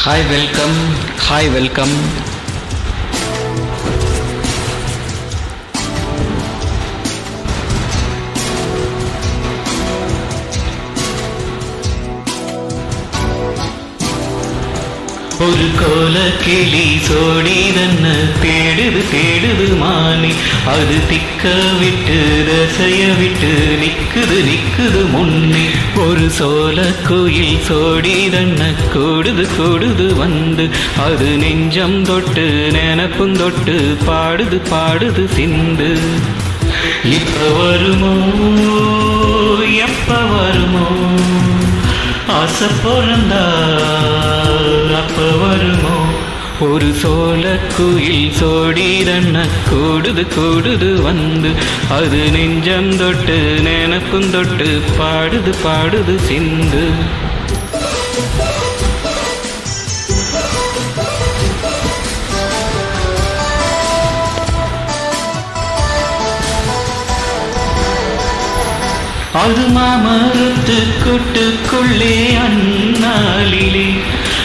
Hi, welcome. Hi, welcome. ஒரு கோல கிளி சோடி தன்ன தேடுது தேடுது மானி, அது திக்க விட்டு ரசைய விட்டு நிக்குது நிக்குது முன்னே. ஒரு சோல கோயில் சோடி தன்ன கூடுது கூடுது வந்து, அது நெஞ்சம் தொட்டு நினப்பும் தொட்டு பாடுது பாடுது சிந்து. இப்ப வருமோ எப்ப வருமோ ஆசை பிறந்தா அப்ப வருமோ. ஒரு சோல குயில் சோடி தன்ன கூடுது கூடுது வந்து, அது நெஞ்சம் தொட்டு நினப்பும் தொட்டு பாடுது பாடுது சிந்து. அது மாமரத்து கூட்டுக்குள்ளே அந்நாளிலே,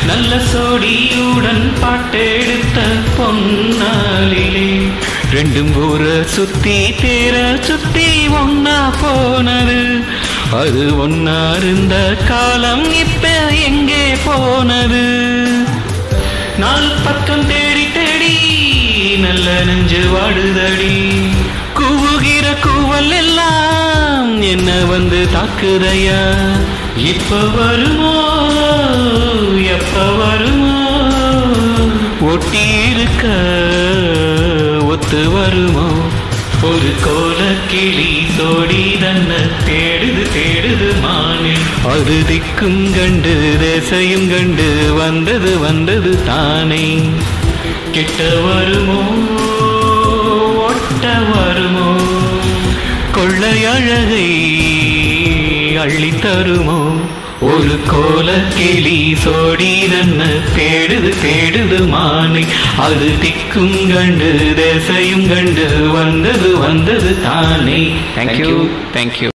நல்ல சோடியுடன் பாட்டெடுத்த பொன்னாளிலே, ரெண்டும் ஊர சுத்தி தேர சுத்தி ஒன்னா போனது. அது ஒன்னா இருந்த காலம் இப்ப எங்கே போனது. நாலு பக்கம் தேடி தேடி நல்ல நெஞ்சு வாடுதடி, கூவுகிற கூவல் எல்லாம் என்ன வந்து தாக்குதையா. இப்ப வருமோ எப்ப வருமோ ஒட்டி இருக்க ஒத்து வருமோ. ஒரு கோல கிளி சோடி தன்ன தேடுது தேடுது மானே, அது திக்கும் கண்டு தேசையும் கண்டு வந்தது வந்தது தானே. கிட்ட வருமோ ஒட்ட வருமோ, கொள்ளை அழகை அள்ளி தருமோ. ஒரு கோல கிளி சோடி தன்ன தேடுது தேடுது மானே, அது திக்கும் கண்டு தேசையும் கண்டு வந்தது வந்தது தானே. Thank you thank you.